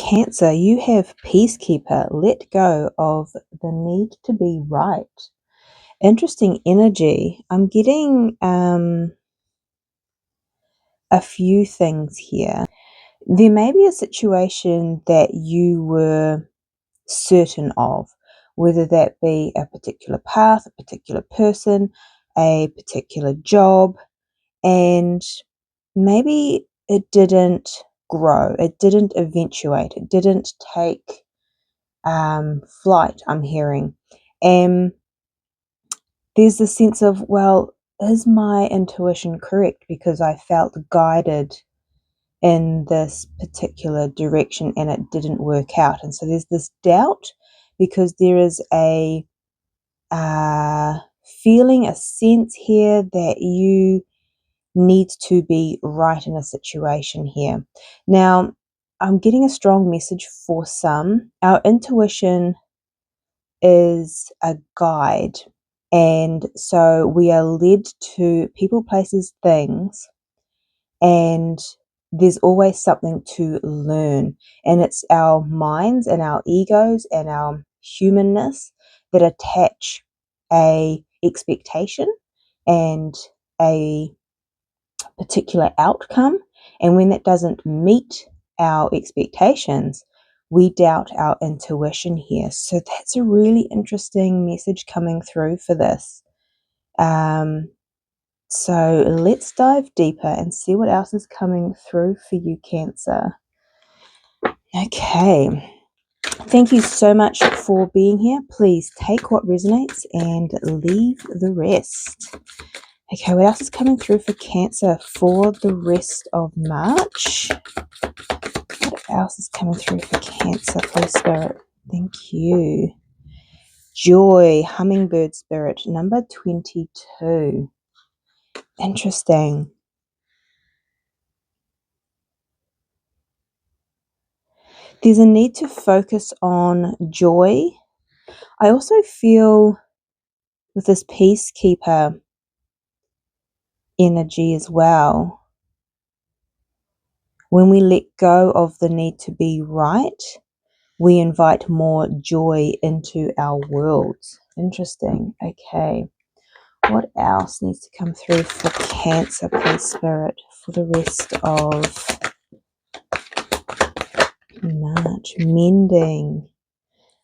Cancer, you have peacekeeper. Let go of the need to be right. Interesting energy. I'm getting a few things here. There may be a situation that you were certain of, whether that be a particular path, a particular person, a particular job, and maybe it didn't grow, it didn't eventuate, it didn't take flight, I'm hearing. And there's this sense of, well, is my intuition correct? Because I felt guided in this particular direction and it didn't work out. And so there's this doubt because there is a feeling, a sense here that you need to be right in a situation here. Now, I'm getting a strong message for some. Our intuition is a guide, and so we are led to people, places, things, and there's always something to learn. And it's our minds and our egos and our humanness that attach a expectation and a particular outcome. And when that doesn't meet our expectations, we doubt our intuition here. So that's a really interesting message coming through for this. So let's dive deeper and see what else is coming through for you, Cancer. Okay. Thank you so much for being here. Please take what resonates and leave the rest. Okay, what else is coming through for Cancer for the rest of March? What else is coming through for Cancer, please, Spirit? Thank you. Joy, Hummingbird Spirit, number 22. Interesting. There's a need to focus on joy. I also feel with this peacekeeper energy as well, when we let go of the need to be right, we invite more joy into our worlds. Interesting. Okay. What else needs to come through for Cancer, please, Spirit, for the rest of March? Mending.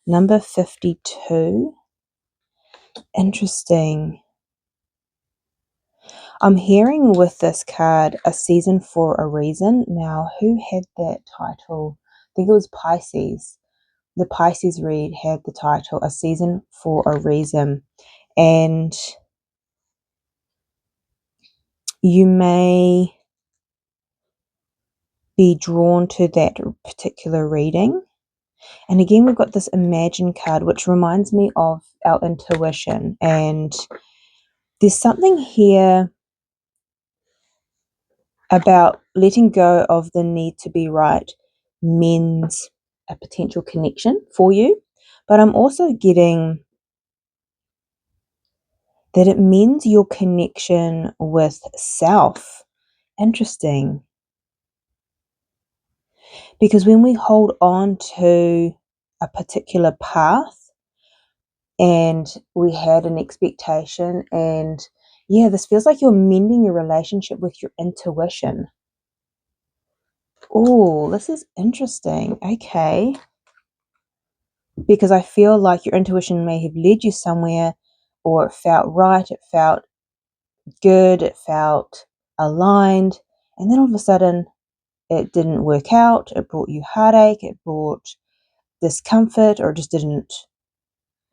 Number 52. Interesting. I'm hearing with this card, a season for a reason. Now, who had that title? I think it was Pisces. The Pisces read had the title, A Season for a Reason. And you may be drawn to that particular reading. And again, we've got this Imagine card, which reminds me of our intuition. And there's something here about letting go of the need to be right means a potential connection for you. But I'm also getting that it means your connection with self. Interesting. Because when we hold on to a particular path and we had an expectation, and yeah, this feels like you're mending your relationship with your intuition. Oh, this is interesting. Okay. Because I feel like your intuition may have led you somewhere, or it felt right, it felt good, it felt aligned, and then all of a sudden it didn't work out. It brought you heartache, it brought discomfort, or it just didn't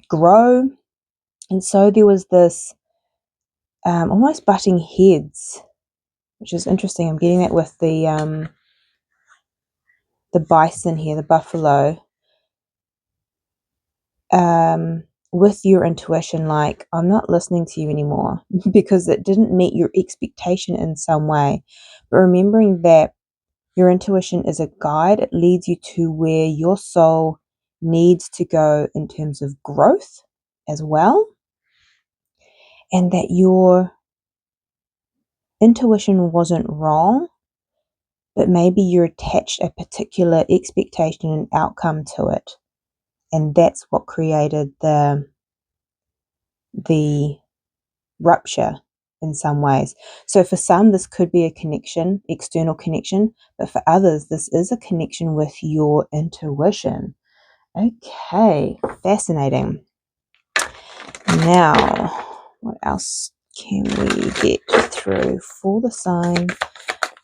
grow. And so there was this almost butting heads, which is interesting. I'm getting that with the bison here, the buffalo, with your intuition, like, I'm not listening to you anymore because it didn't meet your expectation in some way. But remembering that your intuition is a guide, it leads you to where your soul needs to go in terms of growth as well, and that your intuition wasn't wrong. but maybe you're attached a particular expectation and outcome to it. And that's what created the rupture in some ways. So for some, this could be a connection, external connection, but for others, this is a connection with your intuition. Okay, fascinating. Now, what else can we get through for the sign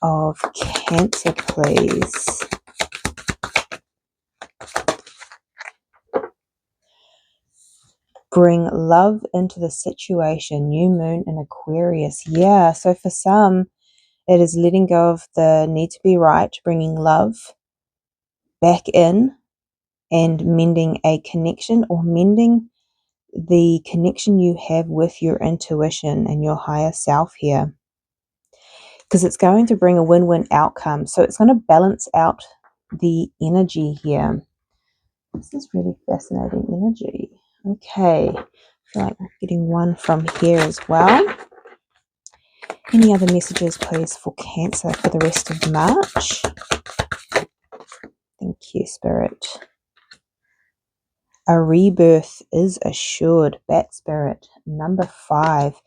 of Cancer, please? Bring love into the situation. New moon in Aquarius. Yeah, so for some, it is letting go of the need to be right, bringing love back in and mending a connection, or mending the connection you have with your intuition and your higher self here. Because it's going to bring a win-win outcome. So it's going to balance out the energy here. This is really fascinating energy. Okay, I feel like I'm getting one from here as well. Any other messages, please, for Cancer for the rest of March? Thank you, Spirit. A rebirth is assured. Bat Spirit, number 5.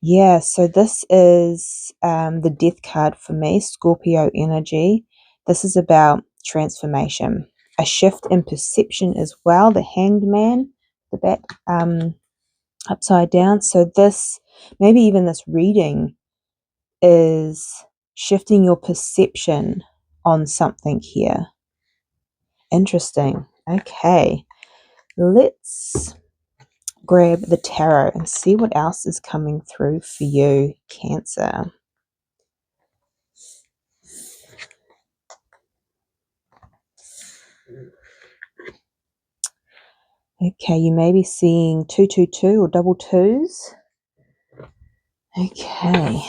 Yeah, so this is the Death card for me, Scorpio energy. This is about transformation, a shift in perception as well. The Hanged Man, the bat upside down. So this, maybe even this reading is shifting your perception on something here. Interesting. Okay, let's grab the tarot and see what else is coming through for you, Cancer. Okay, you may be seeing 222 or double twos. Okay.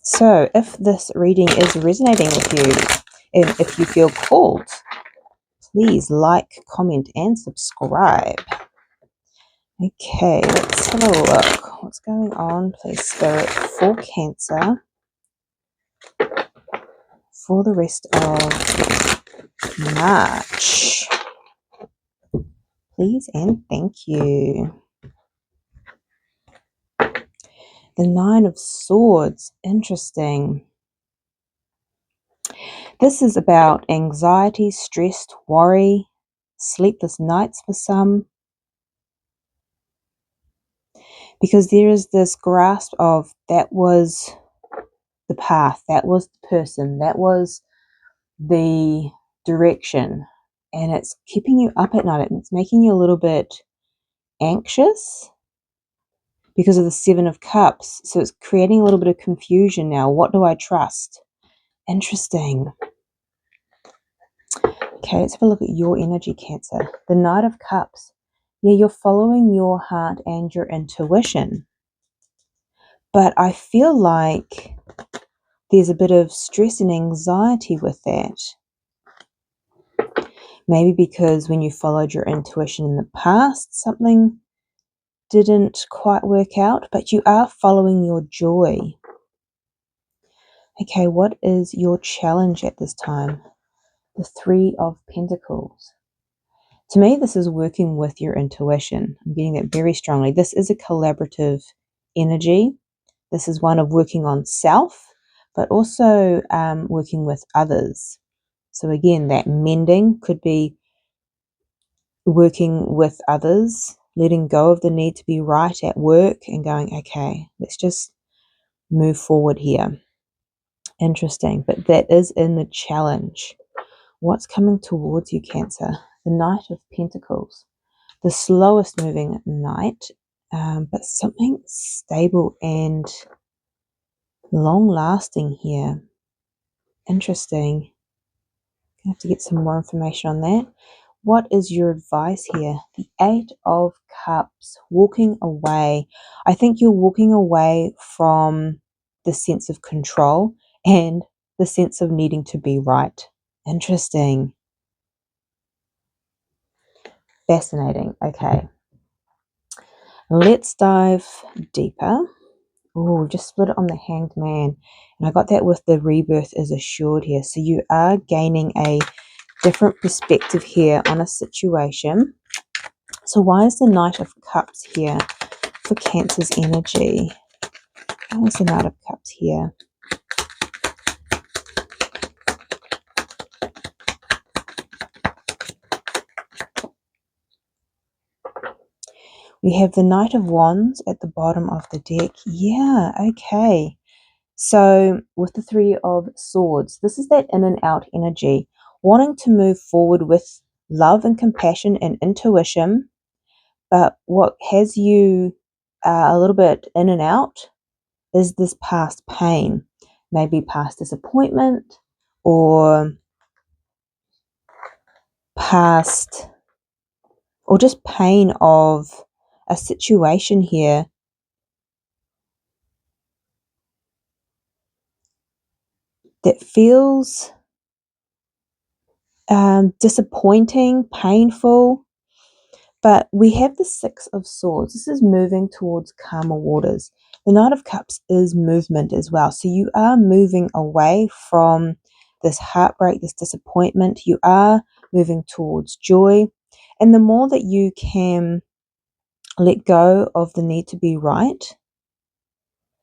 So if this reading is resonating with you, and if you feel called, please like, comment, and subscribe. Okay, let's have a look. What's going on, please, Spirit, for Cancer for the rest of March? Please and thank you. The Nine of Swords. Interesting. This is about anxiety, stress, worry, sleepless nights for some. Because there is this grasp of that was the path, that was the person, that was the direction. And it's keeping you up at night. It's making you a little bit anxious because of the Seven of Cups. So it's creating a little bit of confusion now. What do I trust? Interesting. Okay, let's have a look at your energy, Cancer. The Knight of Cups. Yeah, you're following your heart and your intuition. But I feel like there's a bit of stress and anxiety with that. Maybe because when you followed your intuition in the past, something didn't quite work out, but you are following your joy. Okay, what is your challenge at this time? The Three of Pentacles. To me, this is working with your intuition. I'm getting that very strongly. This is a collaborative energy. This is one of working on self, but also working with others. So again, that mending could be working with others, letting go of the need to be right at work and going, okay, let's just move forward here. Interesting, but that is in the challenge. What's coming towards you, Cancer? The Knight of Pentacles, the slowest moving knight, but something stable and long-lasting here. Interesting. I have to get some more information on that. What is your advice here? The Eight of Cups, walking away. I think you're walking away from the sense of control and the sense of needing to be right. Interesting. Fascinating. Okay. Let's dive deeper. Oh, we've just split it on the Hanged Man. And I got that with the rebirth is assured here. So you are gaining a different perspective here on a situation. So why is the Knight of Cups here for Cancer's energy? Why is the Knight of Cups here? We have the Knight of Wands at the bottom of the deck. Yeah, okay. So with the Three of Swords, this is that in and out energy, wanting to move forward with love and compassion and intuition. But what has you a little bit in and out is this past pain, maybe past disappointment or past, or just pain of a situation here that feels disappointing, painful. But we have the Six of Swords. This is moving towards calmer waters. The Knight of Cups is movement as well. So you are moving away from this heartbreak, this disappointment. You are moving towards joy. And the more that you can let go of the need to be right,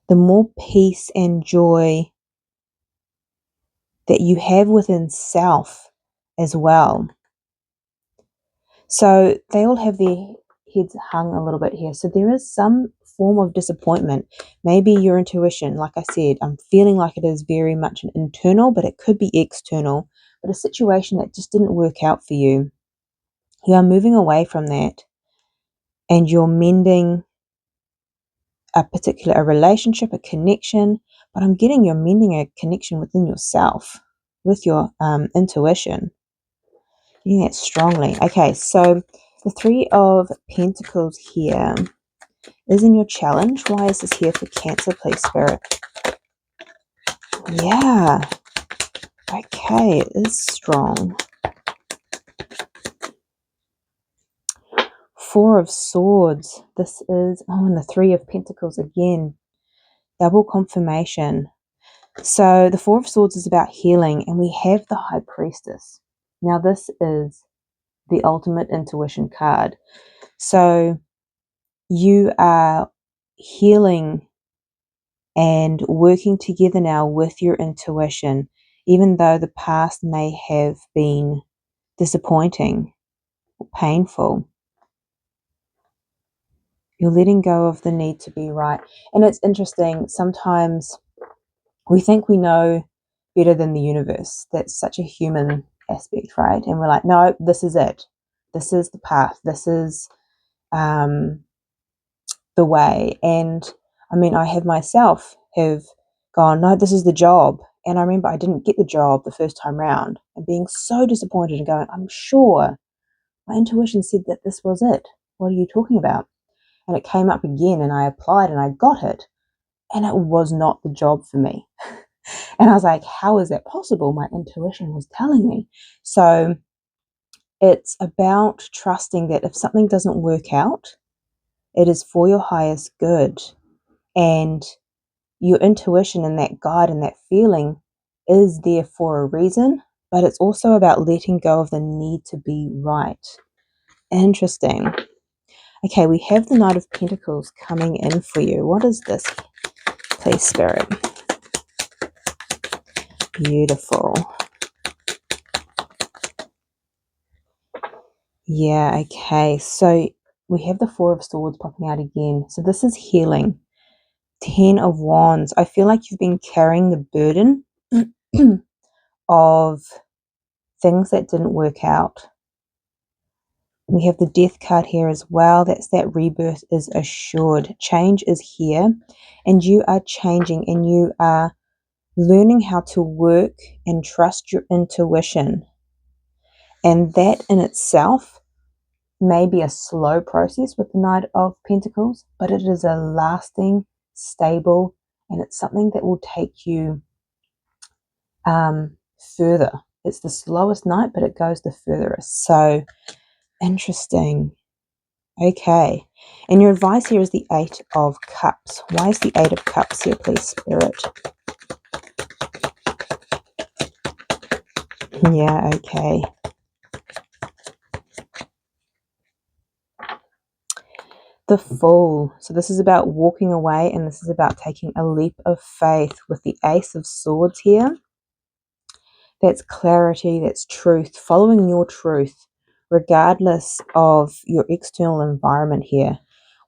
the more peace and joy that you have within self as well. So they all have their heads hung a little bit here. So there is some form of disappointment. Maybe your intuition, like I said, I'm feeling like it is very much an internal, but it could be external, but a situation that just didn't work out for you. You are moving away from that and you're mending a particular relationship, a connection, but I'm getting you're mending a connection within yourself with your intuition. Getting that strongly. Okay, so the Three of Pentacles here is in your challenge. Why is this here for Cancer, please, Spirit? Yeah. Okay, it is strong. Four of Swords. This is, and the Three of Pentacles again. Double confirmation. So the Four of Swords is about healing, and we have the High Priestess. Now this is the ultimate intuition card. So you are healing and working together now with your intuition, even though the past may have been disappointing or painful. You're letting go of the need to be right. And it's interesting, sometimes we think we know better than the universe. That's such a human aspect, right? And we're like, no, this is it. This is the path. This is the way. And I mean, I have myself have gone, no, this is the job. And I remember I didn't get the job the first time round and being so disappointed and going, I'm sure my intuition said that this was it. What are you talking about? And it came up again and I applied and I got it. And it was not the job for me. And I was like, how is that possible? My intuition was telling me. So it's about trusting that if something doesn't work out, it is for your highest good. And your intuition and that guide and that feeling is there for a reason, but it's also about letting go of the need to be right. Interesting. Okay, we have the Knight of Pentacles coming in for you. What is this, please, Spirit? Beautiful. Yeah, okay. So we have the Four of Swords popping out again. So this is healing. 10 of Wands. I feel like you've been carrying the burden of things that didn't work out. We have the Death card here as well. That's that rebirth is assured. Change is here and you are changing and you are learning how to work and trust your intuition. And that in itself may be a slow process with the Knight of Pentacles, but it is a lasting, stable, and it's something that will take you further. It's the slowest night, but it goes the furthest. So interesting. Okay. And your advice here is the Eight of Cups. Why is the Eight of Cups here, please, Spirit? Yeah, okay. The Fool. So this is about walking away, and this is about taking a leap of faith with the Ace of Swords here. That's clarity, that's truth, following your truth, regardless of your external environment here.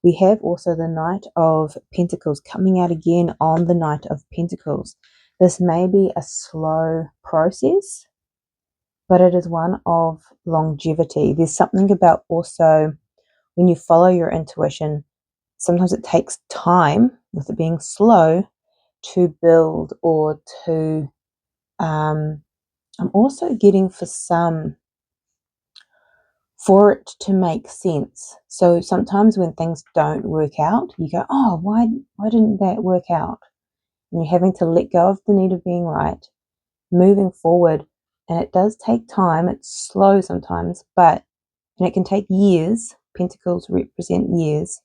We have also the Knight of Pentacles coming out again on the Knight of Pentacles. This may be a slow process, but it is one of longevity. There's something about also when you follow your intuition, sometimes it takes time, with it being slow, to build or to I'm also getting for it to make sense. So sometimes when things don't work out, you go, oh, why didn't that work out? And you're having to let go of the need of being right, moving forward. And it does take time. It's slow sometimes, and it can take years. Pentacles represent years.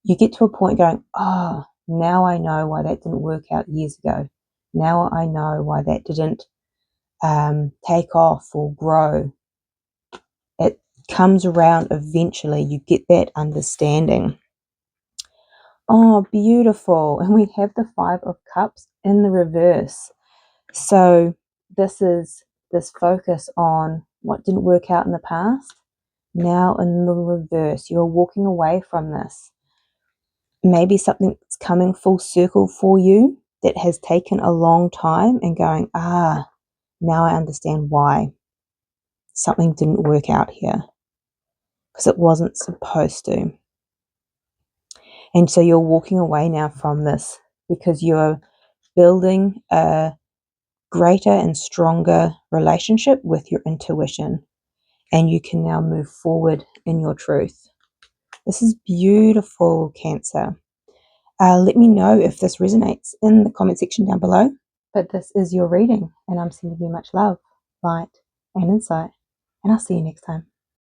You get to a point going, oh, now I know why that didn't work out years ago. Now I know why that didn't take off or grow. It comes around eventually. You get that understanding. Oh, beautiful. And we have the Five of Cups in the reverse. So this is this focus on what didn't work out in the past. Now in the reverse, you're walking away from this. Maybe something that's coming full circle for you that has taken a long time, and going, now I understand why something didn't work out here, because it wasn't supposed to. And so you're walking away now from this because you're building a greater and stronger relationship with your intuition, and you can now move forward in your truth. This is beautiful, Cancer. Let me know if this resonates in the comment section down below. But this is your reading, and I'm sending you much love, light, and insight, and I'll see you next time.